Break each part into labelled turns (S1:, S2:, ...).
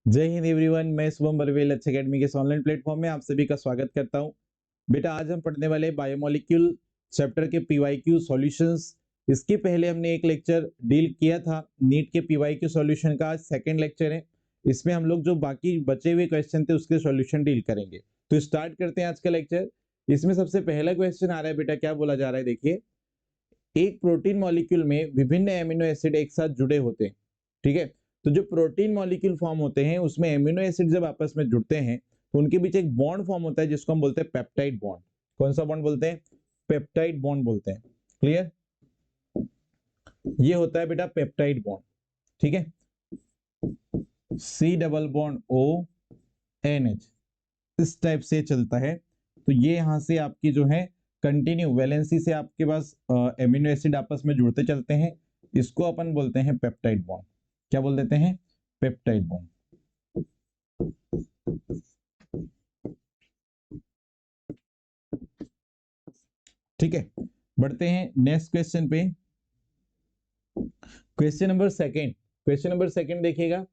S1: जय हिंद एवरीवन, मैं शुभम बरवेल अच्छे अकेडमी के ऑनलाइन प्लेटफॉर्म में आप सभी का स्वागत करता हूं। बेटा आज हम पढ़ने वाले बायोमोलिक्यूल चैप्टर के पीवाईक्यू सॉल्यूशंस। इसके पहले हमने एक लेक्चर डील किया था नीट के पीवाईक्यू सॉल्यूशन का। आज सेकंड लेक्चर है, इसमें हम लोग जो बाकी बचे हुए क्वेश्चन थे उसके सॉल्यूशन डील करेंगे। तो स्टार्ट करते हैं आज का लेक्चर। इसमें सबसे पहला क्वेश्चन आ रहा है बेटा, क्या बोला जा रहा है देखिए। एक प्रोटीन मॉलिक्यूल में विभिन्न एमिनो एसिड एक साथ जुड़े होते हैं, ठीक है। तो जो प्रोटीन मॉलिक्यूल फॉर्म होते हैं उसमें एमिनो एसिड जब आपस में जुड़ते हैं तो उनके बीच एक बॉन्ड फॉर्म होता है जिसको हम बोलते हैं पेप्टाइड बॉन्ड। कौन सा बॉन्ड बोलते हैं? पेप्टाइड बॉन्ड बोलते हैं। क्लियर? ये होता है बेटा पेप्टाइड बॉन्ड, ठीक है। C double bond O N H, इस टाइप से चलता है। तो ये यहां से आपकी जो है कंटिन्यू वैलेंसी से आपके पास एमिनो एसिड आपस में जुड़ते चलते हैं। इसको अपन बोलते हैं पेप्टाइड बॉन्ड। क्या बोल देते हैं? Peptide bond. ठीक है, बढ़ते हैं नेक्स्ट क्वेश्चन पे। Question number second, question number second देखिएगा,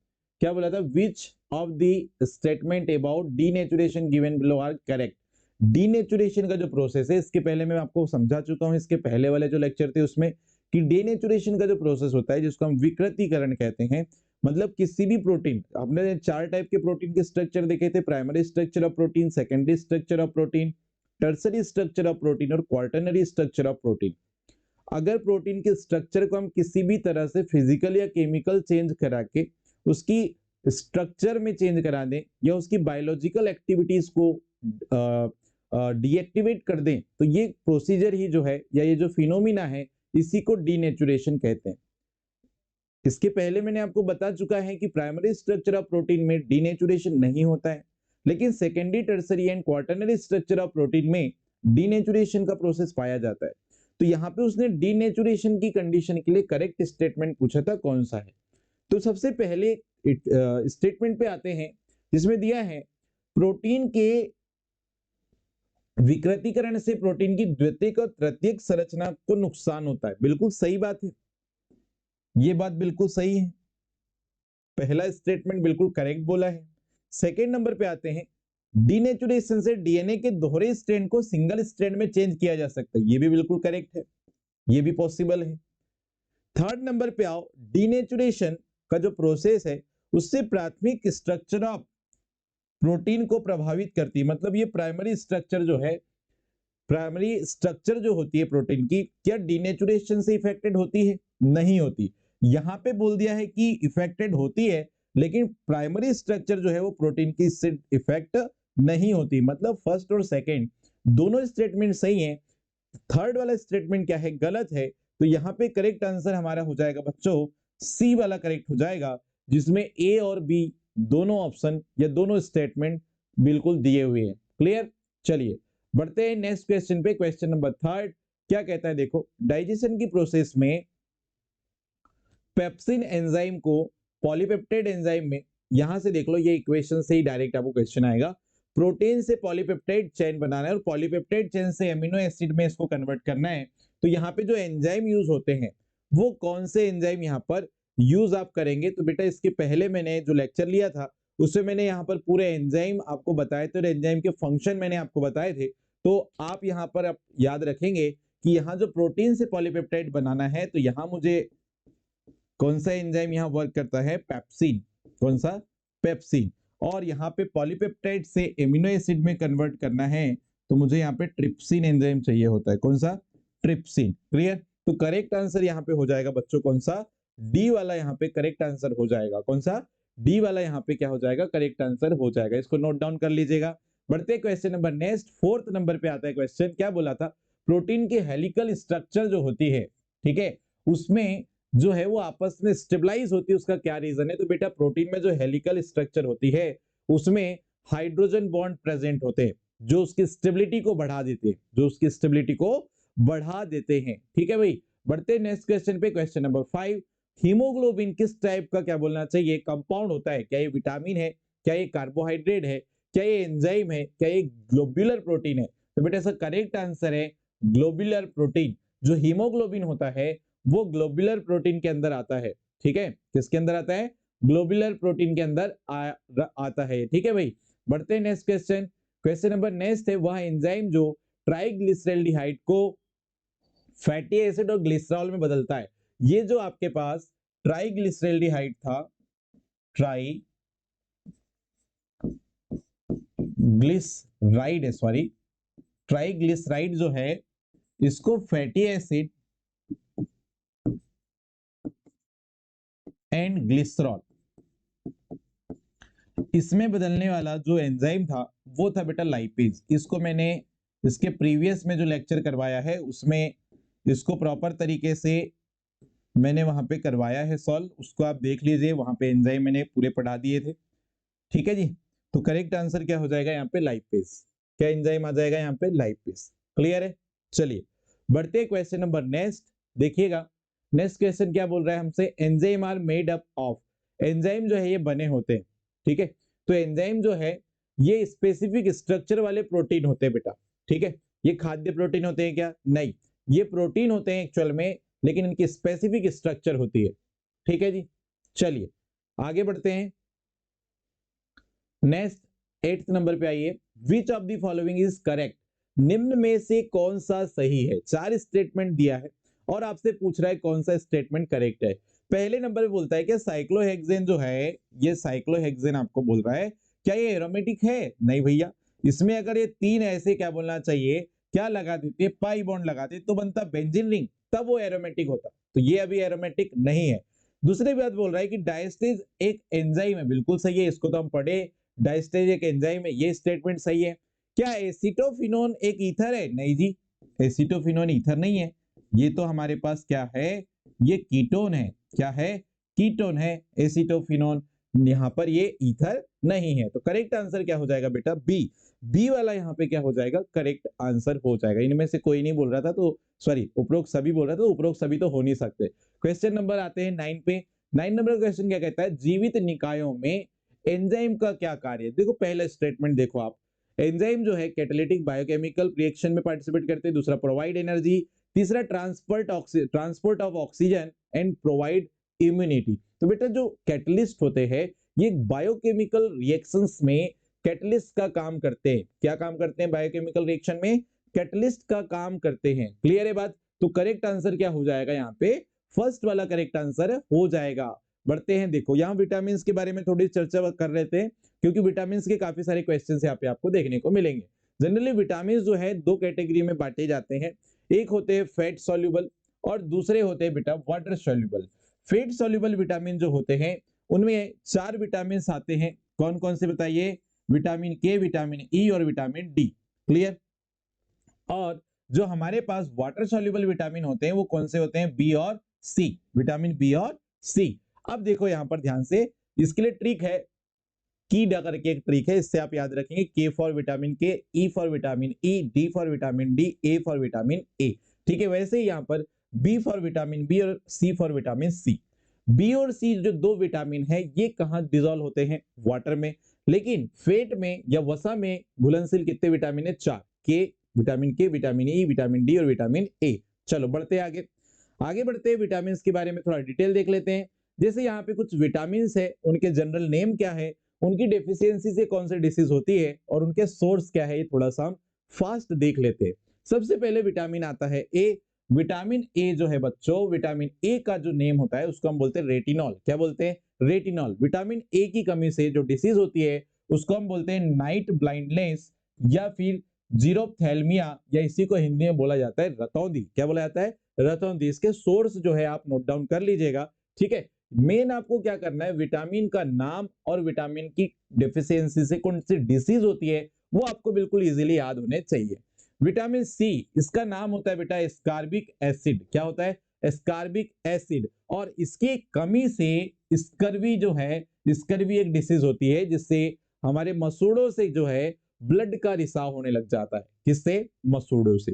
S1: क्या बोला था? Which of the statement about denaturation given below are correct. Denaturation का जो प्रोसेस है, इसके पहले मैं आपको समझा चुका हूं इसके पहले वाले जो लेक्चर थे उसमें, कि डीनेचुरेशन का जो प्रोसेस होता है जिसको हम विकृतीकरण कहते हैं। मतलब किसी भी प्रोटीन, हमने चार टाइप के प्रोटीन के स्ट्रक्चर देखे थे, primary structure of protein, secondary structure of protein, tertiary structure of protein और क्वार्टरनरी स्ट्रक्चर ऑफ प्रोटीन। अगर प्रोटीन के स्ट्रक्चर को हम किसी भी तरह से फिजिकल या केमिकल चेंज करा के उसकी स्ट्रक्चर में चेंज करा दें या उसकी बायोलॉजिकल एक्टिविटीज को डीएक्टिवेट कर दें, तो ये प्रोसीजर ही जो है या ये जो फिनोमिना है इसी को डीनेचुरेशन कहते हैं। इसके पहले मैंने आपको बता चुका है कि प्राइमरी स्ट्रक्चर ऑफ प्रोटीन में डीनेचुरेशन नहीं होता है, लेकिन secondary, tertiary and quaternary structure of protein में डीनेचुरेशन का प्रोसेस पाया जाता है। तो यहाँ पे उसने डीनेचुरेशन की कंडीशन के लिए करेक्ट स्टेटमेंट पूछा था, कौन सा है। तो सबसे पहले स्टेटमेंट पे आते हैं जिसमें दिया है प्रोटीन के विकृतीकरण से प्रोटीन की द्वितीयक और तृतीयक संरचना को नुकसान होता है। बिल्कुल सही बात है, ये बात बिल्कुल सही है, पहला स्टेटमेंट बिल्कुल करेक्ट बोला है। सेकेंड नंबर पे आते हैं, डीनेचुरेशन से डीएनए के दोहरे स्ट्रैंड को सिंगल स्ट्रैंड में चेंज किया जा सकता है, ये भी बिल्कुल करेक्ट है, ये भी पॉसिबल है। थर्ड नंबर पे आओ, डीनेचुरेशन का जो प्रोसेस है उससे प्राथमिक स्ट्रक्चर ऑफ प्रोटीन को प्रभावित करती है। मतलब ये प्राइमरी स्ट्रक्चर जो है, प्राइमरी स्ट्रक्चर जो होती है प्रोटीन की, क्या डीनेचुरेशन से इफेक्टेड होती है? नहीं होती। यहां पे बोल दिया है कि इफेक्टेड होती है, लेकिन प्राइमरी स्ट्रक्चर जो है वो प्रोटीन की इससे इफेक्ट नहीं होती। मतलब फर्स्ट और सेकंड दोनों स्टेटमेंट सही हैं, थर्ड वाला स्टेटमेंट क्या है? गलत है। तो यहाँ पे करेक्ट आंसर हमारा हो जाएगा बच्चों सी वाला करेक्ट हो जाएगा, जिसमें ए और बी दोनों ऑप्शन या दोनों स्टेटमेंट बिल्कुल दिए हुए हैं। क्लियर? चलिए बढ़ते हैं नेक्स्ट क्वेश्चन पे। क्वेश्चन नंबर थर्ड क्या कहता है देखो, डाइजेशन की प्रोसेस में पेप्सिन एंजाइम को पॉलीपेप्टाइड एंजाइम में, यहां से देख लो ये इक्वेशन से ही डायरेक्ट आपको क्वेश्चन आएगा। प्रोटीन से पॉलीपेप्टाइड चेन बनाना है और पॉलीपेप्टाइड चेन से एमिनो एसिड में इसको कन्वर्ट करना है। तो यहाँ पे जो एंजाइम यूज होते हैं वो कौन से एंजाइम यहाँ पर यूज आप करेंगे? तो बेटा इसके पहले मैंने जो लेक्चर लिया था उसमें मैंने यहाँ पर पूरे एंजाइम आपको बताए थे और एंजाइम के फंक्शन मैंने आपको बताए थे। तो आप यहाँ पर आप याद रखेंगे कि यहाँ जो प्रोटीन से पॉलीपेप्टाइड बनाना है तो यहाँ मुझे कौन सा एंजाइम यहाँ वर्क करता है? पेप्सिन। कौन सा? पेप्सिन। और यहाँ पे पॉलीपेप्टाइड से एमिनो एसिड में कन्वर्ट करना है तो मुझे यहाँ पे ट्रिप्सिन एंजाइम चाहिए होता है। कौन सा? ट्रिप्सिन। क्लियर? तो करेक्ट आंसर यहाँ पे हो जाएगा बच्चों कौन सा? डी वाला यहाँ पे करेक्ट आंसर हो जाएगा। कौन सा? डी वाला यहाँ पे क्या हो जाएगा? करेक्ट आंसर हो जाएगा। इसको नोट डाउन कर लीजिएगा। बढ़ते question number next, fourth number पे आता है क्वेश्चन। क्या बोला था? प्रोटीन की हेलिकल स्ट्रक्चर जो होती है, ठीक है, उसमें जो है वो आपस में स्टेबलाइज होती है, उसका क्या रीजन है? तो बेटा प्रोटीन में जो हेलिकल स्ट्रक्चर होती है उसमें हाइड्रोजन बॉन्ड प्रेजेंट होते हैं जो उसकी स्टेबिलिटी को बढ़ा देते हैं, जो उसकी स्टेबिलिटी को बढ़ा देते हैं। ठीक है भाई, बढ़ते नेक्स्ट क्वेश्चन पे। क्वेश्चन नंबर 5, हीमोग्लोबिन किस टाइप का क्या बोलना चाहिए कंपाउंड होता है? क्या ये विटामिन है? क्या ये कार्बोहाइड्रेट है? क्या ये एंजाइम है? क्या ये ग्लोब्यूलर प्रोटीन है? तो बेटा इसका करेक्ट आंसर है ग्लोब्यूलर प्रोटीन। जो हीमोग्लोबिन होता है वो ग्लोब्यूलर प्रोटीन के अंदर आता है। ठीक है, किसके अंदर आता है? ग्लोबुलर प्रोटीन के अंदर आता है, ठीक है भाई। बढ़ते हैं next question. Question number next है, वह एंजाइम जो ट्राइग्लिसराइड को फैटी एसिड और ग्लिसरॉल में बदलता है। ये जो आपके पास ट्राइग्लिसराइड था, ट्राइग्लिसराइड जो है इसको फैटी एसिड एंड ग्लिसरॉल इसमें बदलने वाला जो एंजाइम था वो था बेटा लाइपेज। इसको मैंने इसके प्रीवियस में जो लेक्चर करवाया है उसमें इसको प्रॉपर तरीके से मैंने वहां पे करवाया है सॉल्व, उसको आप देख लीजिए, वहां पे एंजाइम मैंने पूरे पढ़ा दिए थे, ठीक है जी। तो करेक्ट आंसर क्या हो जाएगा यहाँ पे, लाइपेज। क्या एंजाइम आ जाएगा यहाँ पे, लाइपेज। क्लियर है। चलिए बढ़ते क्वेश्चन नंबर नेक्स्ट, देखिएगा नेक्स्ट क्वेश्चन क्या बोल रहा है हमसे, enzyme are made up of. Enzyme जो है ये बने होते हैं, ठीक है। तो एंजाइम जो है ये स्पेसिफिक स्ट्रक्चर वाले प्रोटीन होते हैं बेटा, ठीक है। ये खाद्य प्रोटीन होते हैं क्या, नहीं, ये प्रोटीन होते हैं एक्चुअल में, लेकिन इनकी स्पेसिफिक स्ट्रक्चर होती है, ठीक है जी। चलिए आगे बढ़ते हैं नेक्स्ट 8th नंबर पे आइए। विच of the following is correct. निम्न में से कौन सा सही है। 4 स्टेटमेंट दिया है और आपसे पूछ रहा है कौन सा स्टेटमेंट करेक्ट है। पहले नंबर पे बोलता है कि साइक्लोहेक्सेन जो है, ये साइक्लोहेक्सेन आपको बोल रहा है क्या ये एरोमेटिक है, नहीं भैया। इसमें अगर ये 3 ऐसे क्या बोलना चाहिए, क्या लगा देते, पाई बॉन्ड लगाते तो बनता बेंजीन रिंग, तब वो एरोमेटिक होता। तो ये अभी एरोमेटिक नहीं है। दूसरी बात बोल रहा है कि डायस्टेज एक एंजाइम है, बिल्कुल सही है, इसको तो हम पढ़े, डायस्टेज एक एंजाइम है, ये स्टेटमेंट सही है। क्या एसिटोफिनोन एक ईथर है, नहीं जी, एसिटोफिनोन ईथर नहीं है, ये तो हमारे पास क्या है, ये कीटोन है। क्या है, कीटोन है एसिटोफिनोन, यहाँ पर ये ईथर नहीं है। तो करेक्ट आंसर क्या हो जाएगा बेटा, बी। बी वाला यहाँ पे क्या हो जाएगा, करेक्ट आंसर हो जाएगा। इनमें से कोई नहीं बोल रहा था तो सॉरी, उपरोक्त सभी बोल रहा था, तो उपरोक्त सभी तो हो नहीं सकते। क्वेश्चन नंबर आते हैं 9 पे। 9 नंबर क्वेश्चन क्या कहता है, जीवित निकायों में एंजाइम का क्या कार्य। देखो पहला स्टेटमेंट देखो आप, एंजाइम जो है कैटालिटिक बायोकेमिकल रिएक्शन में पार्टिसिपेट करते हैं, दूसरा प्रोवाइड एनर्जी, तीसरा transport of oxygen and provide immunity. तो बेटा जो कैटलिस्ट होते हैं ये बायोकेमिकल रिएक्शंस में कैटलिस्ट का काम करते हैं। क्या काम करते हैं बायोकेमिकल रिएक्शन में, कैटलिस्ट का काम करते हैं। क्लियर है बात। तो करेक्ट आंसर क्या हो जाएगा यहाँ पे, फर्स्ट वाला करेक्ट आंसर हो जाएगा। बढ़ते हैं, देखो यहाँ विटामिन के बारे में थोड़ी चर्चा कर रहे थे, क्योंकि विटामिन के काफी सारे क्वेश्चन यहाँ पे आपको देखने को मिलेंगे। जनरली विटामिन जो है 2 कैटेगरी में बांटे जाते हैं, एक होते हैं फैट सॉल्युबल और दूसरे होते हैं बेटा water soluble. Fat soluble vitamin जो होते हैं उनमें 4 विटामिन आते हैं, कौन कौन से बताइए, विटामिन के, विटामिन ई और विटामिन डी। क्लियर। और जो हमारे पास वाटर सॉल्युबल विटामिन होते हैं वो कौन से होते हैं, बी और सी, विटामिन बी और सी। अब देखो यहां पर ध्यान से, इसके लिए ट्रिक है, की करके एक ट्रिक है, इससे आप याद रखेंगे, के फॉर विटामिन के, E for vitamin E, D for vitamin D, A for vitamin A. ठीक है, वैसे ही यहाँ पर बी फॉर विटामिन बी और सी फॉर विटामिन सी। बी और सी जो 2 विटामिन है ये कहाँ डिजोल्व होते हैं, वाटर में। लेकिन फेट में या वसा में घुलनशील कितने विटामिन है, 4, के, विटामिन के, विटामिन ई, विटामिन डी और विटामिन ए। चलो बढ़ते आगे, आगे बढ़ते हैं, विटामिन के बारे में थोड़ा डिटेल देख लेते हैं। जैसे यहाँ पे कुछ विटामिन है, उनके जनरल नेम क्या है, उनकी डेफिशिएंसी से कौन सी डिसीज होती है और उनके सोर्स क्या है, ये थोड़ा सा हम फास्ट देख लेते हैं। सबसे पहले विटामिन आता है ए। विटामिन ए जो है बच्चों, विटामिन ए का जो नेम होता है उसको हम बोलते हैं रेटिनॉल। क्या बोलते हैं, रेटिनॉल। विटामिन ए की कमी से जो डिसीज होती है उसको हम बोलते हैं नाइट ब्लाइंडनेस या फिर जीरोप्थेल्मिया, या इसी को हिंदी में बोला जाता है रतौंधी। क्या बोला जाता है, रतौंधी। इसके सोर्स जो है आप नोट डाउन कर लीजिएगा, ठीक है। मेन आपको क्या करना है, विटामिन का नाम और विटामिन की डेफिशिएंसी से कौन सी डिसीज होती है वो आपको बिल्कुल इजीली याद होने चाहिए। विटामिन सी, इसका नाम होता है बेटा एस्कॉर्बिक एसिड। क्या होता है, एस्कॉर्बिक एसिड। और इसकी कमी से स्कर्वी जो है, स्कर्वी एक डिसीज होती है जिससे हमारे मसूड़ों से जो है ब्लड का रिसाव होने लग जाता है। किससे, मसूड़ों से।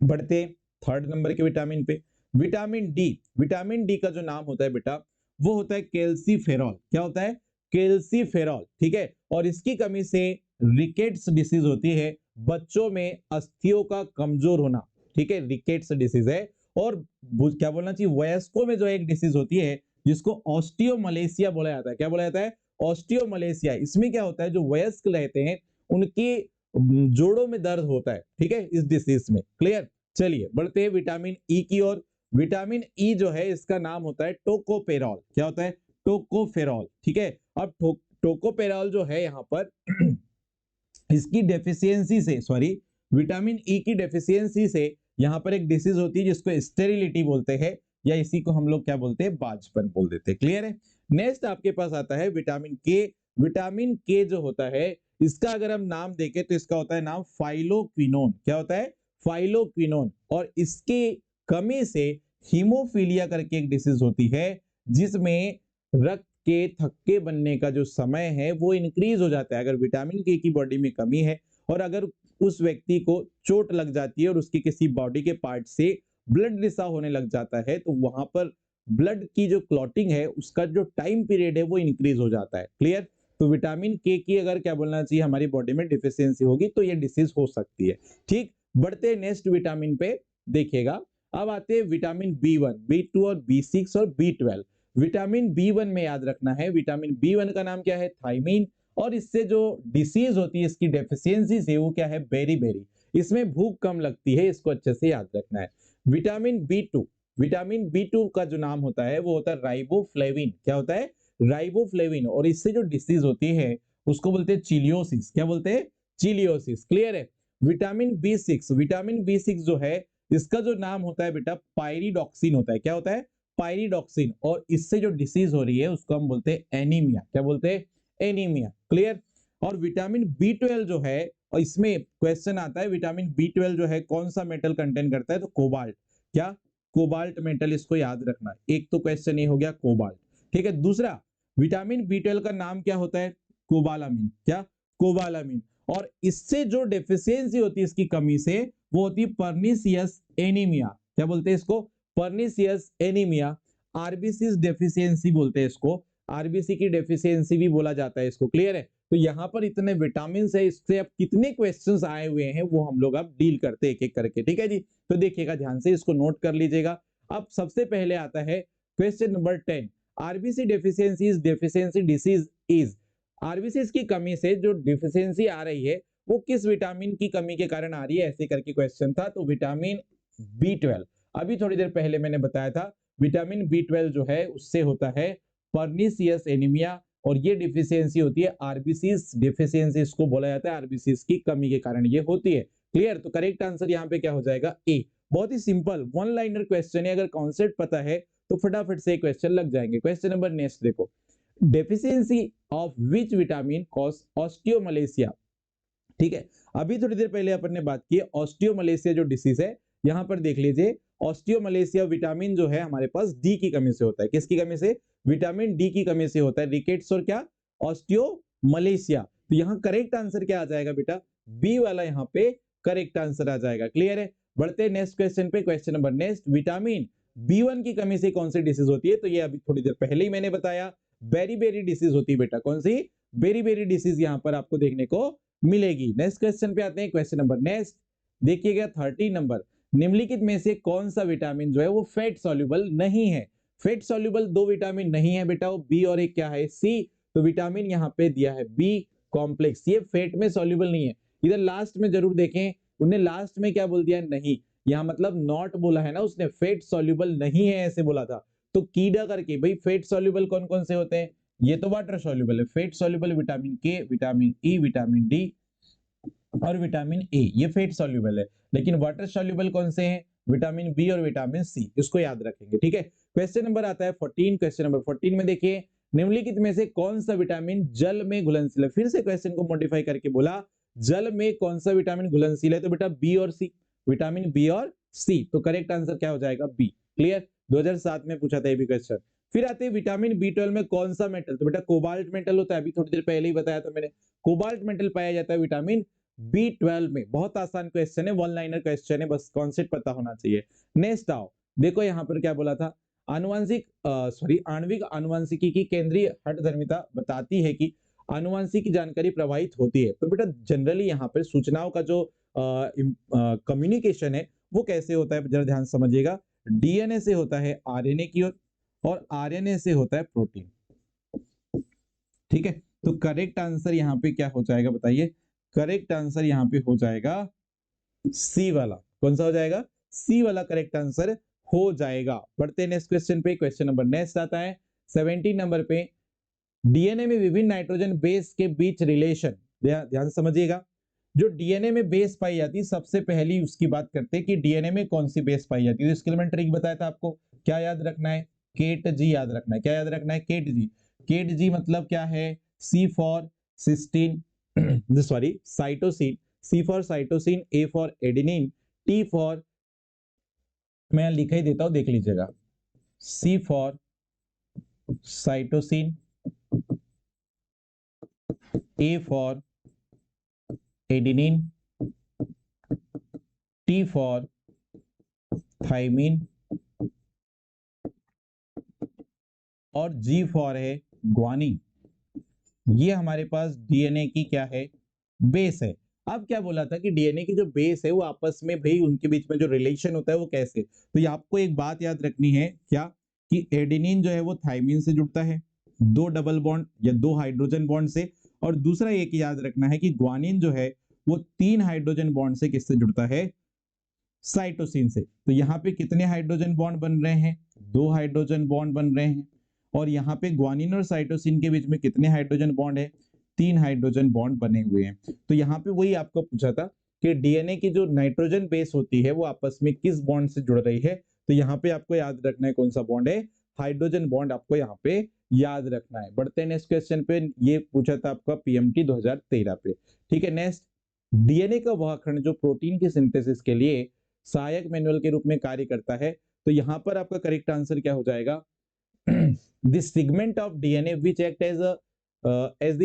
S1: बढ़ते 3rd नंबर के विटामिन पे, विटामिन डी। विटामिन डी का जो नाम होता है बेटा वो होता है कैल्सीफेरॉल। क्या होता है, कैल्सीफेरॉल, ठीक है। और इसकी कमी से रिकेट्स डिसीज होती है, बच्चों में अस्थियों का कमजोर होना, ठीक है, रिकेट्स डिसीज है। और क्या बोलना चाहिए, वयस्कों में जो एक डिसीज होती है जिसको ऑस्टियोमलेशिया बोला जाता है। क्या बोला जाता है? ऑस्टियोमलेशिया। इसमें क्या होता है, जो वयस्क रहते हैं उनके जोड़ों में दर्द होता है, ठीक है, इस डिसीज में। क्लियर? चलिए बढ़ते हैं विटामिन ई की ओर। विटामिन ई जो है इसका नाम होता है टोकोपेरॉल। क्या होता है? टोकोफेरॉल। ठीक है। अब टोकोपेरॉल जो है यहाँ पर इसकी डेफिशिएंसी से, सॉरी, विटामिन ई की डेफिशिएंसी से यहाँ पर एक डिसीज होती है जिसको स्टेरिलिटी बोलते हैं, या इसी को हम लोग क्या बोलते हैं, बांझपन बोल देते हैं। क्लियर है? नेक्स्ट आपके पास आता है विटामिन के। विटामिन के जो होता है इसका अगर हम नाम देखें तो इसका होता है नाम फाइलोक्विनोन। क्या होता है? फाइलोक्विनोन। और इसकी कमी से हीमोफीलिया करके एक डिसीज होती है जिसमें रक्त के थक्के बनने का जो समय है वो इंक्रीज हो जाता है अगर विटामिन के की बॉडी में कमी है। और अगर उस व्यक्ति को चोट लग जाती है और उसकी किसी बॉडी के पार्ट से ब्लड रिसा होने लग जाता है तो वहां पर ब्लड की जो क्लॉटिंग है उसका जो टाइम पीरियड है वो इंक्रीज हो जाता है। क्लियर? तो विटामिन के की अगर क्या बोलना चाहिए हमारी बॉडी में डिफिशियंसी होगी तो ये डिसीज हो सकती है। ठीक, बढ़ते नेक्स्ट विटामिन पे। देखिएगा, अब आते हैं विटामिन बी1, बी2 और बी6 और बी12। विटामिन बी1 में याद रखना है, विटामिन बी1 का नाम क्या है? थायमीन। और इससे जो डिसीज होती है इसकी डेफिशिएंसी से वो क्या है? बेरी। इसमें भूख कम लगती है, इसको अच्छे से याद रखना है। विटामिन बी2, विटामिन बी2 का जो नाम होता है वो होता है राइबोफ्लेविन। क्या होता है? राइबोफ्लेविन। और इससे जो डिसीज होती है उसको बोलते हैं चिलियोसिस। क्या बोलते हैं? चिलियोसिस। क्लियर है? विटामिन बी6, विटामिन बी6 जो है इसका जो नाम होता है बेटा पायरिडॉक्सिन होता है। क्या होता है? पायरिडॉक्सिन। और इससे जो डिसीज हो रही है उसको हम बोलते हैं एनीमिया। क्या बोलते हैं? एनीमिया। क्लियर? और विटामिन बी12 जो है, और इसमें क्वेश्चन आता है विटामिन बी12 जो है कौन सा मेटल कंटेन करता है? तो कोबाल्ट। क्या? कोबाल्ट मेटल, इसको याद रखना। एक तो क्वेश्चन ये हो गया कोबाल्ट। ठीक है। दूसरा, विटामिन बी12 का नाम क्या होता है? कोबालामिन। क्या? कोबालामिन। और इससे जो डेफिशिएंसी होती है इसकी कमी से वो होती है पर्निशियस एनीमिया। क्या बोलते हैं इसको? Pernicious anaemia. आरबीसी डेफिशिएंसी बोलते हैं इसको, आरबीसी की डेफिशिएंसी भी बोला जाता है इसको। क्लियर है? तो यहाँ पर इतने विटामिन है, इससे अब कितने क्वेश्चंस आए हुए हैं वो हम लोग अब डील करते हैं एक एक करके। ठीक है जी? तो देखिएगा ध्यान से, इसको नोट कर लीजिएगा। अब सबसे पहले आता है question number 10। RBC deficiency is deficiency disease is, RBC की कमी से जो डिफिशियंसी आ रही है वो किस विटामिन की कमी के कारण आ रही है, ऐसे करके क्वेश्चन था। तो विटामिन बी12, अभी थोड़ी देर पहले मैंने बताया था, विटामिन बी12 जो है उससे होता है पर्निशियस एनीमिया। और ये डिफिशियंसी होती है आरबीसी डिफिशियंसी, इसको बोला जाता है आरबीसी की कमी के कारण ये होती है। क्लियर? तो करेक्ट आंसर यहाँ पे क्या हो जाएगा? ए। बहुत ही सिंपल वन लाइनर क्वेश्चन है, अगर कॉन्सेप्ट पता है तो फटाफट से क्वेश्चन लग जाएंगे। क्वेश्चन नंबर नेक्स्ट देखो, deficiency of which vitamin cause osteomalacia. ठीक है। अभी थोड़ी देर पहले अपन ने बात की ऑस्टियोमलेशिया जो डिसीज है, यहां पर देख लीजिए ऑस्टियोमलेशिया विटामिन जो है हमारे पास डी की कमी से होता है। किसकी कमी से? विटामिन डी की कमी से होता है। रिकेट्स और क्या? ऑस्टियोमलेशिया। तो यहाँ करेक्ट आंसर क्या आ जाएगा बेटा? बी वाला यहाँ पे करेक्ट आंसर आ जाएगा। क्लियर है? बढ़ते हैं नेक्स्ट क्वेश्चन पे। Question number next, vitamin B1 की कमी से कौन सी डिसीज होती है? तो ये अभी थोड़ी देर पहले ही मैंने बताया, बेरी डिसीज होती है बेटा। कौन सी? बेरी डिसीज यहाँ पर आपको देखने को मिलेगी। नेक्स्ट क्वेश्चन पे आते हैं। क्वेश्चन नंबर नेक्स्ट देखिएगा 13 नंबर, निम्नलिखित में से कौन सा विटामिन जो है वो फैट सॉल्युबल नहीं है? फैट सॉल्युबल दो विटामिन नहीं है बेटा, वो बी और एक क्या है? सी। तो विटामिन यहाँ पे दिया है बी कॉम्प्लेक्स, ये फैट में सॉल्युबल नहीं है। इधर लास्ट में जरूर देखें, उन्हें लास्ट में क्या बोल दिया? नहीं। यहाँ मतलब नॉट बोला है ना उसने, फैट सॉल्युबल नहीं है ऐसे बोला था। तो कीडा करके भाई फैट सॉल्युबल कौन कौन से होते हैं? ये तो वाटर सॉल्युबल है। फेट सॉल्युबल विटामिन के, विटामिन ई, विटामिन डी और विटामिन ए, ये फेट सॉल्युबल है। लेकिन वाटर सॉल्युबल कौन से हैं? विटामिन बी और विटामिन सी, इसको याद रखेंगे। ठीक है। क्वेश्चन नंबर आता है 14। क्वेश्चन नंबर 14 में देखिए, निम्नलिखित में से कौन सा विटामिन जल में घुलनशील है? फिर से क्वेश्चन को मॉडिफाई करके बोला, जल में कौन सा विटामिन घुलनशील है? तो बेटा बी और सी, विटामिन बी और सी। तो करेक्ट आंसर क्या हो जाएगा? बी। क्लियर? 2007 में पूछा था ये भी क्वेश्चन। फिर आते हैं विटामिन बी12 में कौन सा मेटल? तो बेटा कोबाल्ट मेटल होता है, अभी थोड़ी देर पहले ही बताया था मैंने। कोबाल्ट मेटल पाया जाता है विटामिन बी12 में। बहुत आसान क्वेश्चन है, वन लाइनर क्वेश्चन है, बस कॉन्सेप्ट पता होना चाहिए। नेक्स्ट आओ, देखो यहाँ पर क्या बोला था, आणविक आनुवंशिकी की केंद्रीय हठधर्मिता बताती है कि आनुवंशिक की जानकारी प्रवाहित होती है। तो बेटा जनरली यहाँ पर सूचनाओं का जो कम्युनिकेशन है वो कैसे होता है, जरा ध्यान समझिएगा। डीएनए से होता है आरएनए की ओर, और आरएनए से होता है प्रोटीन। ठीक है, तो करेक्ट आंसर यहाँ पे क्या हो जाएगा बताइए? करेक्ट आंसर यहाँ पे हो जाएगा सी वाला। कौन सा हो जाएगा? सी वाला करेक्ट आंसर हो जाएगा। बढ़ते हैं नेक्स्ट क्वेश्चन पे। क्वेश्चन नंबर नेक्स्ट आता है 17 नंबर पे। डीएनए में विभिन्न नाइट्रोजन बेस के बीच रिलेशन, ध्यान समझिएगा। जो डीएनए में बेस पाई जाती है, सबसे पहली उसकी बात करते हैं कि डीएनए में कौन सी बेस पाई जाती है। तो इसके लिए मैंने ट्रिक बताया था आपको, क्या याद रखना है? केट जी याद रखना है। क्या याद रखना है? केट जी। केट जी मतलब क्या है? C for cysteine, sorry cytosine, C for cytosine, A for adenine, T for, मैं लिखा ही देता हूं देख लीजिएगा, C for cytosine, A for adenine, T for thymine और जी फॉर है ग्वानिन। ये हमारे पास डीएनए की क्या है? बेस है। अब क्या बोला था कि डीएनए की जो बेस है वो आपस में भाई उनके बीच में जो रिलेशन होता है वो कैसे? तो ये आपको एक बात याद रखनी है, क्या कि एडेनिन जो है वो थाइमिन से जुड़ता है, दो डबल बॉन्ड या दो हाइड्रोजन बॉन्ड से। और दूसरा एक याद रखना है कि ग्वानिन जो है वो तीन हाइड्रोजन बॉन्ड से किससे जुड़ता है? साइटोसिन से। तो यहाँ पे कितने हाइड्रोजन बॉन्ड बन रहे हैं? दो हाइड्रोजन बॉन्ड बन रहे हैं। और यहाँ पे ग्वानिन और साइटोसिन के बीच में कितने हाइड्रोजन बॉन्ड है? तीन हाइड्रोजन बॉन्ड बने हुए हैं। तो यहाँ पे वही आपको पूछा था कि डीएनए की जो नाइट्रोजन बेस होती है वो आपस में किस बॉन्ड से जुड़ रही है। तो यहाँ पे आपको याद रखना है कौन सा बॉन्ड है? हाइड्रोजन बॉन्ड आपको यहाँ पे याद रखना है। बढ़ते हैं नेक्स्ट क्वेश्चन पे। ये पूछा था आपका पीएमटी 2013 पे। ठीक है, नेक्स्ट, डीएनए का वह खंड जो प्रोटीन की सिंथेसिस के लिए सहायक मैनुअल के रूप में कार्य करता है। तो यहां पर आपका करेक्ट आंसर क्या हो जाएगा? The segment of DNA which act as the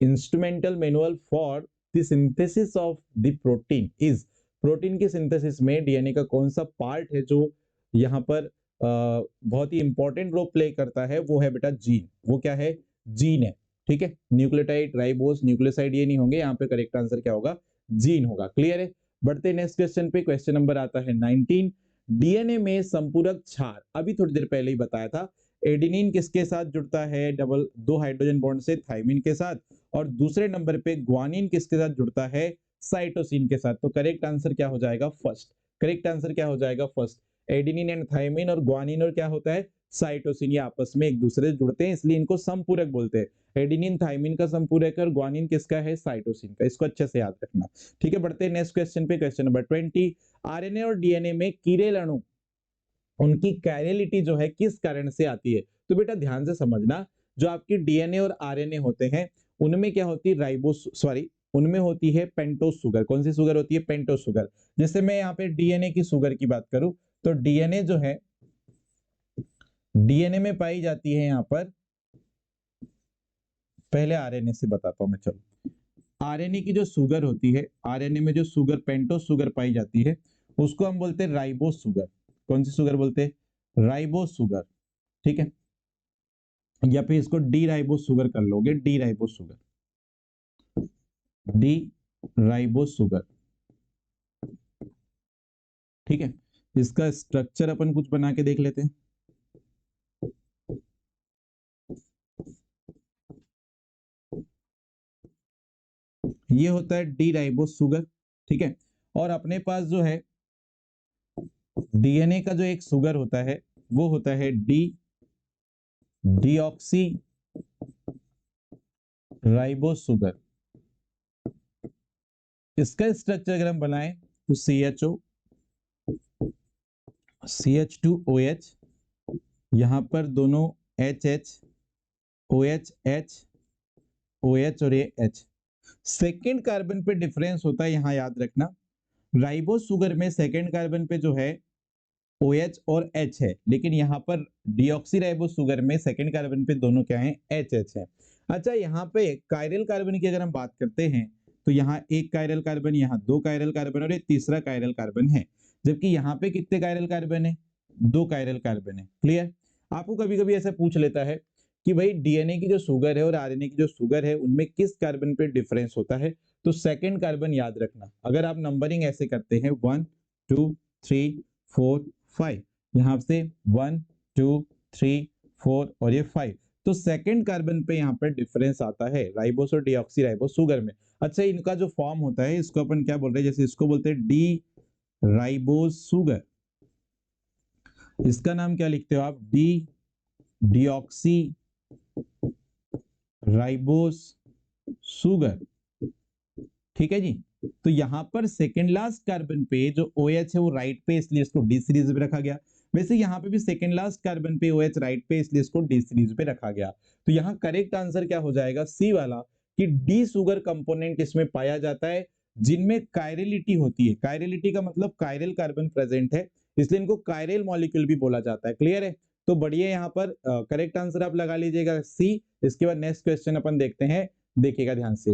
S1: instrumental manual for the synthesis of the protein is. Protein की सिंथेसिस में डीएनए का कौन सा पार्ट है जो यहाँ पर बहुत ही इंपॉर्टेंट रोल प्ले करता है? वो है बेटा जीन। वो क्या है? जीन है। ठीक है, न्यूक्लियोटाइड, राइबोस, न्यूक्लियोसाइड ये नहीं होंगे। यहाँ पे करेक्ट आंसर क्या होगा? जीन होगा। क्लियर है? बढ़ते नेक्स्ट क्वेश्चन पे। क्वेश्चन नंबर आता है 19। डीएनए में संपूरक क्षार, अभी थोड़ी देर पहले ही बताया था, एडेनिन किसके साथ जुड़ता है? डबल दो हाइड्रोजन बॉन्ड से थाइमिन के साथ। और दूसरे नंबर पे ग्वानिन किसके साथ जुड़ता है? साइटोसिन के साथ। तो करेक्ट आंसर क्या हो जाएगा? फर्स्ट। करेक्ट आंसर क्या हो जाएगा? फर्स्ट। एडेनिन एंड थाइमिन और ग्वानिन और क्या होता है? साइटोसिन। ये आपस में एक दूसरे से जुड़ते हैं, इसलिए इनको संपूरक बोलते हैं। एडेनिन थाइमिन का संपूरक है और ग्वानिन किसका है? साइटोसिन का। इसको अच्छे से याद रखना। ठीक है, बढ़ते हैं नेक्स्ट क्वेश्चन पे। Question number 20। आरएनए और डीएनए में कीरेल अणु, उनकी कैरिलिटी जो है किस कारण से आती है? तो बेटा ध्यान से समझना, जो आपकी डीएनए और आरएनए होते हैं उनमें क्या होती है? राइबोस, सॉरी, उनमें होती है पेंटोस शुगर। कौन सी शुगर होती है? Pentose sugar. जैसे मैं यहाँ पे डीएनए की शुगर की बात करूं तो डीएनए जो है, डीएनए में पाई जाती है यहाँ पर, पहले आरएनए से बताता हूं मैं, चलो। आरएनए की जो शुगर होती है, आरएनए में जो शुगर पेंटोस शुगर पाई जाती है उसको हम बोलते हैं राइबोस शुगर। कौन सी शुगर बोलते हैं? Ribose sugar. ठीक है, या फिर इसको डी राइबोस शुगर कर लोगे, D ribose sugar, D ribose sugar. ठीक है, इसका स्ट्रक्चर अपन कुछ बना के देख लेते हैं। ये होता है डी राइबोस शुगर। ठीक है, और अपने पास जो है डीएनए का जो एक शुगर होता है वो होता है डी डीऑक्सी राइबोस शुगर। इसका स्ट्रक्चर अगर हम बनाएं तो CHO, CH2OH, यहां पर दोनों HH, OH, H, OH और ये H। सेकेंड कार्बन पे डिफरेंस होता है, यहां याद रखना। राइबोस शुगर में सेकेंड कार्बन पे जो है OH और H है, लेकिन यहाँ पर डीऑक्सी राइबोस शुगर में सेकेंड कार्बन पे दोनों क्या है? HH है। अच्छा, यहाँ पे कायरल कार्बन की अगर हम बात करते हैं तो यहाँ एक कायरल कार्बन, यहाँ दो कायरल कार्बन और एक तीसरा कायरल कार्बन है। जबकि यहाँ पे कितने कायरल कार्बन है? दो कायरल कार्बन है। क्लियर? आपको कभी कभी ऐसा पूछ लेता है कि भाई डीएनए की जो शुगर है और आरएनए की जो शुगर है उनमें किस कार्बन पे डिफरेंस होता है? तो सेकेंड कार्बन याद रखना। अगर आप नंबरिंग ऐसे करते हैं 1 2 3 4 5, यहां से 1 2 3 4 और ये 5। तो सेकंड कार्बन पे यहाँ पर डिफरेंस आता है राइबोस और डीऑक्सी राइबोस शुगर में। अच्छा, इनका जो फॉर्म होता है इसको अपन क्या बोल रहे हैं, जैसे इसको बोलते हैं डी राइबोस शुगर, इसका नाम क्या लिखते हो आप, डी डीऑक्सी राइबोस शुगर। ठीक है जी। तो यहां पर सेकेंड लास्ट कार्बन पे जो OH है वो राइट पे, इसलिए इसको डी सीरीज में रखा गया। वैसे यहाँ पे भी सेकेंड लास्ट कार्बन पे OH राइट पे, इसलिए इसको डी सीरीज पे रखा गया। तो यहाँ करेक्ट आंसर क्या हो जाएगा, सी वाला, कि डी शुगर कंपोनेंट इसमें पाया जाता है जिनमें कायरलिटी होती है। कायरलिटी का मतलब कायरल कार्बन प्रेजेंट है, इसलिए इनको कायरल मॉलिक्यूल भी बोला जाता है। क्लियर है? तो बढ़िया, यहाँ पर करेक्ट आंसर आप लगा लीजिएगा सी। इसके बाद नेक्स्ट क्वेश्चन अपन देखते हैं, देखिएगा ध्यान से।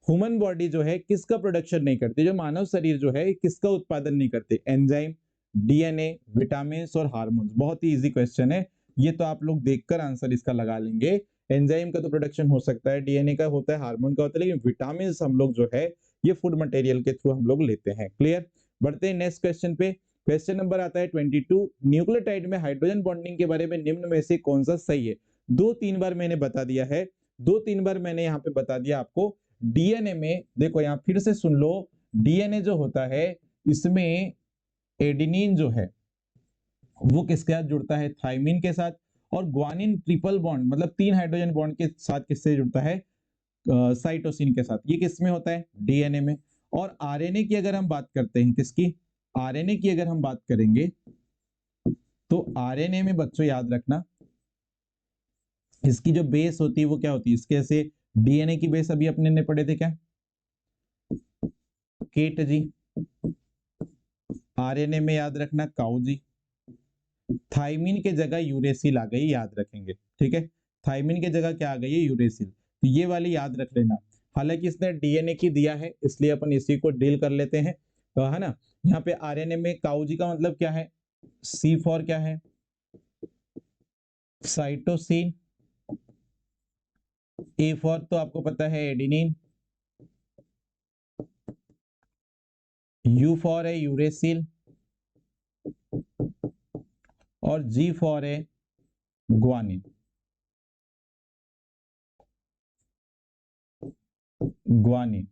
S1: ह्यूमन बॉडी जो है किसका प्रोडक्शन नहीं करती, जो मानव शरीर जो है किसका उत्पादन नहीं करते, एंजाइम, डीएनए, विटामिन और हार्मोन्स। बहुत ही इजी क्वेश्चन है ये, तो आप लोग देखकर आंसर इसका लगा लेंगे। एंजाइम का तो प्रोडक्शन हो सकता है, डीएनए का होता है, हार्मोन का होता है, लेकिन विटामिन हम लोग जो है ये फूड मटेरियल के थ्रू हम लोग लेते हैं। क्लियर? बढ़ते हैं नेक्स्ट क्वेश्चन पे। क्वेश्चन नंबर आता है 22। न्यूक्लियोटाइड में हाइड्रोजन बॉन्डिंग के बारे में निम्न में से कौन सा सही है? 2-3 बार मैंने बता दिया है, 2-3 बार मैंने यहाँ पे बता दिया आपको। डीएनए में देखो, यहाँ फिर से सुन लो, डीएनए जो होता है इसमें एडेनिन जो है वो किसके साथ जुड़ता है, थाइमिन के साथ। और ग्वानिन ट्रिपल बॉन्ड मतलब 3 हाइड्रोजन बॉन्ड के साथ किससे जुड़ता है, साइटोसिन के साथ। ये किसमें होता है, डीएनए में। और आरएनए की अगर हम बात करते हैं, किसकी, आरएनए की अगर हम बात करेंगे, तो आरएनए में बच्चों याद रखना इसकी जो बेस होती है वो क्या होती है, इसके ऐसे डीएनए की बेस अभी अपने ने पढ़े थे क्या, केट जी। आरएनए में याद रखना काउ जी। थाइमिन के जगह यूरेसिल आ गई, याद रखेंगे। ठीक है, थाइमिन के जगह क्या आ गई है, यूरेसिल। तो ये वाली याद रख लेना। हालांकि इसने डीएनए की दिया है इसलिए अपन इसी को डील कर लेते हैं, तो है ना। यहाँ पे आरएनए में काउ जी का मतलब क्या है, सी फॉर क्या है, साइटोसिन। ए फॉर तो आपको पता है एडेनिन, यू फॉर है यूरेसिल, और जी फॉर है ग्वानिन। ग्वानिन,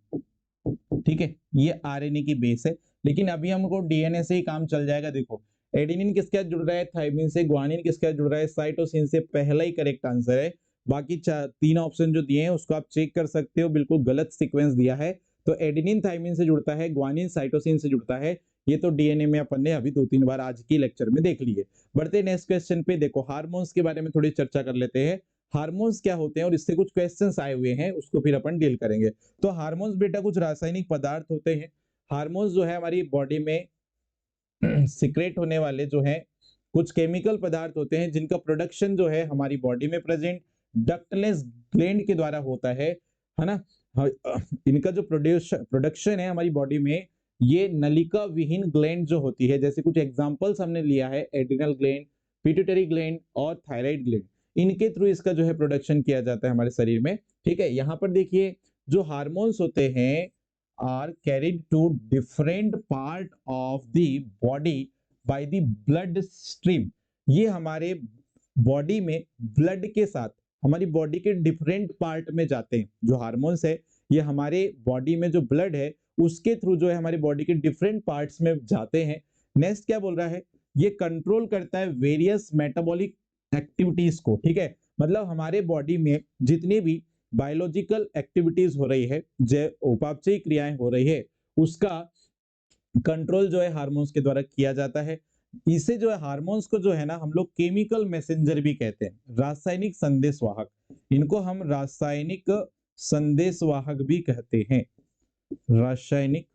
S1: ठीक है, ये आरएनए की बेस है। लेकिन अभी हमको डीएनए से ही काम चल जाएगा। देखो, एडेनिन किसके साथ जुड़ रहा है, थाइमिन से। ग्वानिन किसके साथ जुड़ रहा है, साइटोसिन से। पहला ही करेक्ट आंसर है। बाकी 3 ऑप्शन जो दिए हैं उसको आप चेक कर सकते हो, बिल्कुल गलत सीक्वेंस दिया है। तो एडेनिन थाइमिन से जुड़ता है, ग्वानिन साइटोसिन से जुड़ता है। ये तो डीएनए में अपन ने अभी 2-3 बार आज की लेक्चर में देख लिए। बढ़ते नेक्स्ट क्वेश्चन पे। देखो, हार्मोन्स के बारे में थोड़ी चर्चा कर लेते हैं। हार्मोन्स क्या होते हैं और इससे कुछ क्वेश्चंस आए हुए हैं, उसको फिर अपन डील करेंगे। तो हार्मोन्स बेटा कुछ रासायनिक पदार्थ होते हैं। हार्मोन्स जो है हमारी बॉडी में सिक्रेट होने वाले जो है कुछ केमिकल पदार्थ होते हैं जिनका प्रोडक्शन जो है हमारी बॉडी में प्रेजेंट डक्टलेस ग्लैंड के द्वारा होता है ना। इनका जो प्रोडक्शन है हमारी बॉडी में, ये नलिका विहीन ग्लैंड जो होती है, जैसे कुछ एग्जांपल्स हमने लिया है, एड्रिनल ग्लैंड, पिट्यूटरी ग्लैंड और थायराइड ग्लैंड, इनके थ्रू इसका जो है प्रोडक्शन किया जाता है हमारे शरीर में। ठीक है, यहाँ पर देखिए जो हार्मोन्स होते हैं are carried to different part of the body by the blood stream। ये हमारे बॉडी में ब्लड के साथ हमारी बॉडी के डिफरेंट पार्ट में जाते हैं। जो हार्मोन्स है ये हमारे बॉडी में जो ब्लड है उसके थ्रू जो है हमारी बॉडी के डिफरेंट पार्ट्स में जाते हैं। नेक्स्ट क्या बोल रहा है, ये कंट्रोल करता है वेरियस मेटाबॉलिक एक्टिविटीज को। ठीक है, मतलब हमारे बॉडी में जितनी भी बायोलॉजिकल एक्टिविटीज हो रही है, जैव उपापचयी क्रियाएं हो रही है, उसका कंट्रोल जो है हार्मोन्स के द्वारा किया जाता है। इसे जो है हार्मोन्स को जो है ना हम लोग केमिकल मैसेंजर भी कहते हैं, रासायनिक संदेशवाहक। इनको हम रासायनिक संदेशवाहक भी कहते हैं, रासायनिक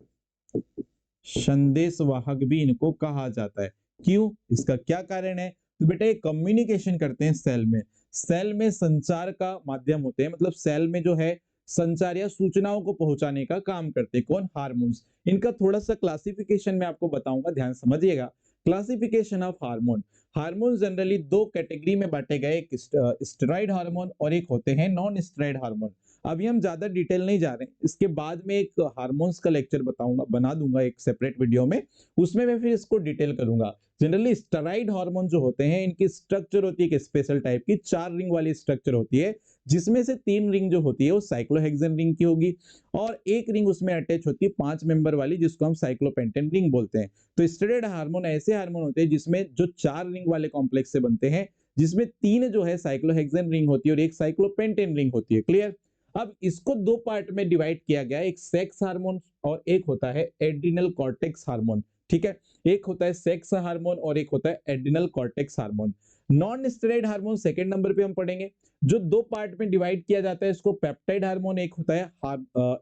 S1: संदेशवाहक भी इनको कहा जाता है। क्यों, इसका क्या कारण है, तो बेटा ये कम्युनिकेशन करते हैं सेल में। सेल में संचार का माध्यम होते हैं, मतलब सेल में जो है संचार या सूचनाओं को पहुंचाने का काम करते हैं। कौन, हार्मोन्स। इनका थोड़ा सा क्लासिफिकेशन में आपको बताऊंगा, ध्यान समझिएगा। Classification of hormone. Hormone generally 2 category में बांटे गए, एक स्टेरॉइड हार्मोन और एक होते हैं नॉन स्टेरॉइड हार्मोन। अभी हम ज्यादा डिटेल नहीं जा रहे हैं, इसके बाद में एक हार्मोन्स का लेक्चर बना दूंगा एक सेपरेट वीडियो में, उसमें मैं फिर इसको डिटेल करूंगा। जनरली स्टेरॉइड हार्मोन जो होते हैं इनकी स्ट्रक्चर होती है एक स्पेशल टाइप की, 4 रिंग वाली स्ट्रक्चर होती है, जिसमें से 3 रिंग जो होती है वो साइक्लोहेक्सेन रिंग की होगी, और एक रिंग उसमें अटैच होती है 5 मेंबर वाली, जिसको हम साइक्लोपेंटेन रिंग बोलते हैं। तो स्टेरॉइड हार्मोन ऐसे हार्मोन होते हैं जिसमें जो 4 रिंग वाले कॉम्प्लेक्स से बनते हैं, जिसमें 3 जो है साइक्लोहेक्सेन रिंग होती है और एक साइक्लोपेंटेन रिंग होती है। क्लियर? अब इसको 2 पार्ट में डिवाइड किया गया है, एक सेक्स हार्मोन और एक होता है एड्रिनल कॉर्टेक्स हार्मोन। ठीक है, एक होता है सेक्स हार्मोन और एक होता है adrenal cortex hormone. Non steroid hormone second number पे हम पढ़ेंगे। जो 2 पार्ट में डिवाइड किया जाता है इसको पेप्टाइड हार्मोन, एक होता है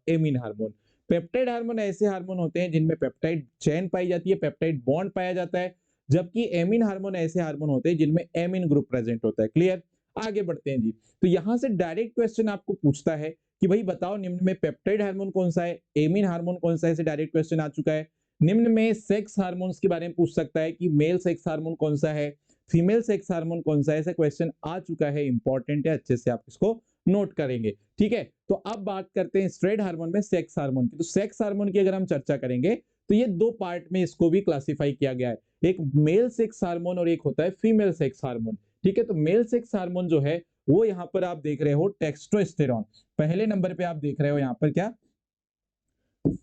S1: एमीन हार्मोन। पेप्टाइड हार्मोन ऐसे हार्मोन होते हैं जिनमें पेप्टाइड चेन पाई जाती है, पेप्टाइड बॉन्ड पाया जाता है, जबकि एमीन हार्मोन ऐसे हार्मोन होते हैं जिनमें एमीन ग्रुप प्रेजेंट होता है। क्लियर? आगे बढ़ते हैं जी। तो यहां से डायरेक्ट क्वेश्चन आपको पूछता है कि भाई बताओ निम्न में पेप्टाइड हार्मोन कौन सा है, एमीन हार्मोन कौन सा है, ऐसे डायरेक्ट क्वेश्चन आ चुका है। निम्न में सेक्स हार्मोन्स के बारे में पूछ सकता है कि मेल सेक्स हार्मोन कौन सा है, फीमेल सेक्स हार्मोन कौन सा है, ऐसा क्वेश्चन आ चुका है, इंपॉर्टेंट है, अच्छे से आप इसको नोट करेंगे। ठीक है, तो अब बात करते हैं स्टेरॉइड हार्मोन में सेक्स हार्मोन की। तो सेक्स हार्मोन की अगर हम चर्चा करेंगे तो ये 2 पार्ट में इसको भी क्लासिफाई किया गया है, एक मेल सेक्स हार्मोन और एक होता है फीमेल सेक्स हार्मोन। ठीक है, तो मेल सेक्स हार्मोन जो है वो यहां पर आप देख रहे हो टेस्टोस्टेरॉन, पहले नंबर पे आप देख रहे हो यहां पर क्या,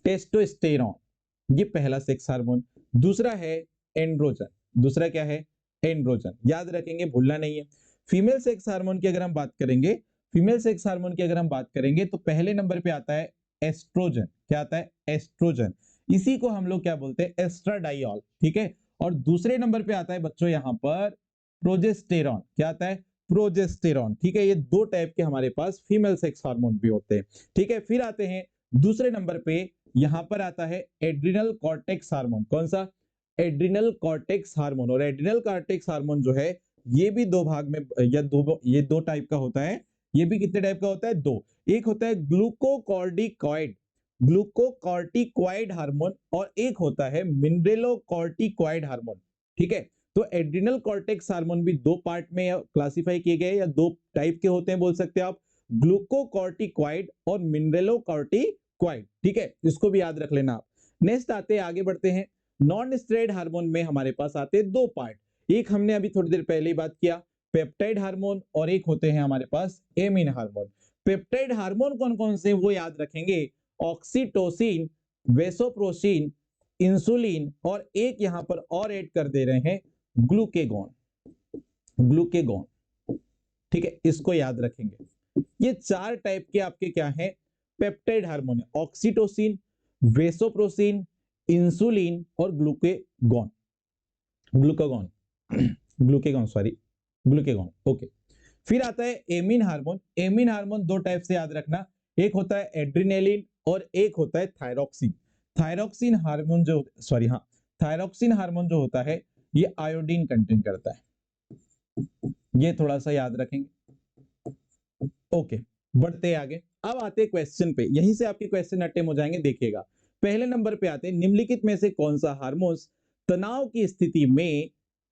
S1: टेस्टोस्टेरॉन, ये पहला सेक्स हार्मोन। दूसरा है एंड्रोजन, दूसरा क्या है, एंड्रोजन, याद रखेंगे, भूलना नहीं है। फीमेल सेक्स हार्मोन की अगर हम बात करेंगे, फीमेल सेक्स हार्मोन की अगर हम बात करेंगे तो पहले नंबर पे आता है एस्ट्रोजन। क्या आता है, एस्ट्रोजन, इसी को हम लोग क्या बोलते हैं, एस्ट्राडाइल। ठीक है, और दूसरे नंबर पे आता है बच्चों यहां पर प्रोजेस्टेरॉन। क्या आता है, प्रोजेस्टेरॉन। ठीक है, ये 2 टाइप के हमारे पास फीमेल सेक्स हार्मोन भी होते हैं। ठीक है, फिर आते हैं दूसरे नंबर पे, यहां पर आता है एड्रिनल कॉर्टेक्स हार्मोन। कौन सा, एड्रिनल कॉर्टेक्स हार्मोन। और एड्रिनल कॉर्टेक्स हार्मोन जो है ये भी 2 भाग में या ये 2 टाइप का होता है। ये भी कितने टाइप का होता है, 2। एक होता है ग्लूकोकॉर्टिकॉइड, ग्लूकोकॉर्टिकॉइड हार्मोन, और एक होता है मिनरेलोकॉर्टिकॉइड हार्मोन। ठीक है, तो एड्रिनल कॉर्टेक्स हार्मोन भी 2 पार्ट में क्लासिफाई किए गए, या 2 टाइप के होते हैं बोल सकते हैं आप, ग्लूकोकॉर्टिकॉइड और मिनरेलोकॉर्टिकॉइड। ठीक है, इसको भी याद रख लेना आप। नेक्स्ट आते हैं, आगे बढ़ते हैं। नॉन स्टेरॉइड हार्मोन में हमारे पास आते हैं 2 पार्ट, एक हमने अभी थोड़ी देर पहले ही बात किया, पेप्टाइड हार्मोन, और एक होते हैं हमारे पास एमीन हार्मोन। पेप्टाइड हार्मोन कौन कौन से वो याद रखेंगे, ऑक्सीटोसिन, वेसोप्रोसिन, इंसुलिन, और एक यहां पर और ऐड कर दे रहे हैं ग्लूकेगॉन, ग्लूकेगॉन। ठीक है, इसको याद रखेंगे। ये 4 टाइप के आपके क्या हैं, पेप्टाइड हार्मोन है, ऑक्सीटोसिन, वेसोप्रोसिन, इंसुलिन और glucagon, glucagon glucagon sorry, glucagon. Okay, फिर आता है amine hormone. Amine hormone 2 type से याद रखना, एक होता है एड्रिनेलिन और एक होता है थायरोक्सिन। थायरोक्सिन हार्मोन जो, सॉरी हाँ, थायरोक्सिन हार्मोन जो होता है ये आयोडीन कंटेन करता है, ये थोड़ा सा याद रखेंगे। ओके, बढ़ते आगे। अब आते हैं क्वेश्चन पे, यहीं से आपके क्वेश्चन अटेम्प्ट हो जाएंगे, देखिएगा। पहले नंबर पे आते हैं, निम्नलिखित में से कौन सा हार्मोन्स तनाव की स्थिति में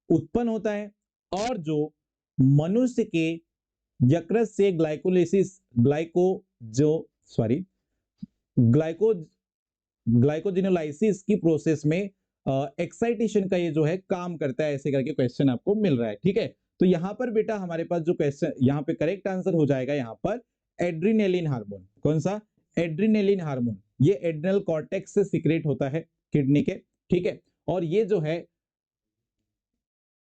S1: उत्पन्न होता है और जो मनुष्य के यकृत से ग्लाइकोलिसिस, ग्लाइको ग्लाइकोजिनोलाइसिस की प्रोसेस में एक्साइटेशन का ये जो है काम करता है, ऐसे करके क्वेश्चन आपको मिल रहा है। ठीक है, तो यहां पर बेटा हमारे पास जो क्वेश्चन यहाँ पे करेक्ट आंसर हो जाएगा, यहां पर एड्रिनेलिन हार्मोन। कौन सा, एड्रिनेलिन हार्मोन, ये एड्रिनल कॉर्टेक्स से सीक्रेट होता है किडनी के। ठीक है, और ये जो है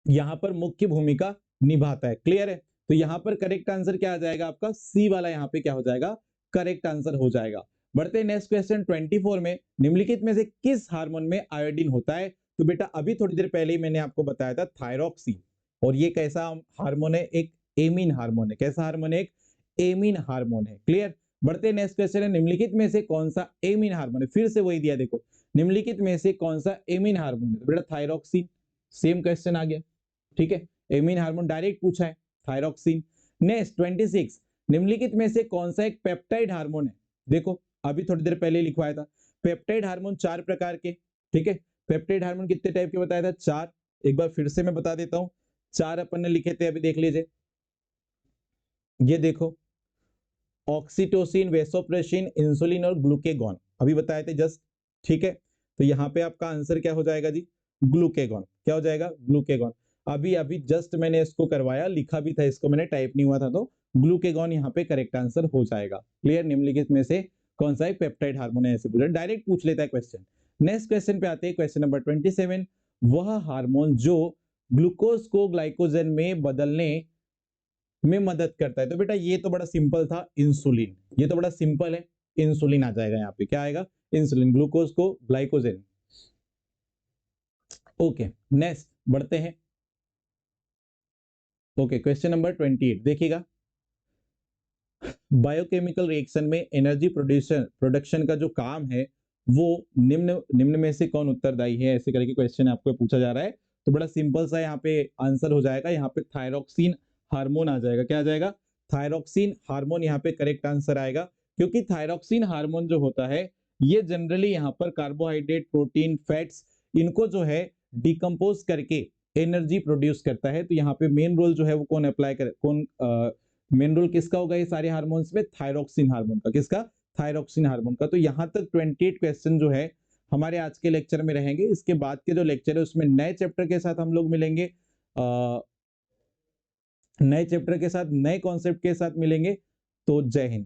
S1: यहां पर मुख्य भूमिका निभाता है। क्लियर है, तो यहां पर करेक्ट आंसर क्या आ जाएगा आपका, सी वाला यहां पे क्या हो जाएगा, करेक्ट आंसर हो जाएगा। बढ़ते हैं नेक्स्ट क्वेश्चन 24 में, निम्नलिखित में से किस हार्मोन में आयोडीन होता है। तो बेटा अभी थोड़ी देर पहले ही मैंने आपको बताया था थायरोक्सिन, और ये कैसा हार्मोन है, एक एमीन हार्मोन है। कैसा हार्मोन है, एक एमीन हार्मोन है। क्लियर, बढ़ते हैं नेक्स्ट क्वेश्चन है, निम्नलिखित में से कौन सा एमीन हार्मोन है, फिर से वही दिया देखो, निम्नलिखित में से कौन सा एमीन हार्मोन है, तो बेटा थायरोक्सिन, सेम क्वेश्चन आ गया। ठीक है, एमीन हार्मोन डायरेक्ट पूछा है, थायरोक्सिन। नेक्स्ट 26, निम्नलिखित में से कौन सा एक पेप्टाइड हार्मोन है, देखो अभी थोड़ी देर पहले लिखवाया था, पेप्टाइड हार्मोन 4 प्रकार के। ठीक है, पेप्टाइड हार्मोन कितने टाइप के बताया था, 4। एक बार फिर से मैं बता देता हूं, 4 अपन ने लिखे थे, अभी देख लीजिए। ये देखो, ऑक्सीटोसिन, वेसोप्रेसिन, इंसुलिन और ग्लूकेगॉन अभी बताए थे जस्ट, ठीक है। तो यहाँ पे आपका आंसर क्या हो जाएगा जी, ग्लूकेगॉन। क्या हो जाएगा, ग्लूकेगॉन। अभी अभी जस्ट मैंने इसको करवाया, लिखा भी था इसको मैंने, टाइप नहीं हुआ था, तो ग्लूकेगॉन यहाँ पे करेक्ट आंसर हो जाएगा। क्लियर, निम्नलिखित में से कौन सा एक पेप्टाइड हार्मोन है, ऐसे पूछा, डायरेक्ट पूछ लेता है क्वेश्चन। नेक्स्ट क्वेश्चन पे आते हैं, क्वेश्चन नंबर 27। वह हार्मोन जो ग्लूकोज को ग्लाइकोजन में बदलने में मदद करता है, तो बेटा ये तो बड़ा सिंपल था, इंसुलिन। ये तो बड़ा सिंपल है, इंसुलिन आ जाएगा यहाँ पे। क्या आएगा, इंसुलिन, ग्लूकोज को ग्लाइकोजन। ओके, नेक्स्ट बढ़ते हैं। ओके, क्वेश्चन नंबर 28 देखिएगा। बायोकेमिकल रिएक्शन में एनर्जी प्रोडक्शन का जो काम है वो निम्न निम्न में से कौन उत्तरदायी है, ऐसे करके क्वेश्चन आपको पूछा जा रहा है। तो बड़ा सिंपल सा यहाँ पे आंसर हो जाएगा, यहाँ पे थायरोक्सिन हार्मोन आ जाएगा। क्या आ जाएगा, थायरोक्सिन हार्मोन यहाँ पे करेक्ट आंसर आएगा। क्योंकि थायरोक्सिन हार्मोन जो होता है ये जनरली यहाँ पर कार्बोहाइड्रेट, प्रोटीन, फैट्स, इनको जो है डिकम्पोज करके एनर्जी प्रोड्यूस करता है। तो यहाँ पे मेन रोल जो है वो कौन अप्लाई कर, कौन मेन रोल किसका होगा ये सारे हार्मोन्स में, थायरोक्सिन हार्मोन का। किसका, थायरोक्सिन हार्मोन का। तो यहां तक 28 क्वेश्चन जो है हमारे आज के लेक्चर में रहेंगे। इसके बाद के जो लेक्चर है उसमें नए चैप्टर के साथ हम लोग मिलेंगे, नए चैप्टर के साथ, नए कॉन्सेप्ट के साथ मिलेंगे। तो जय हिंद।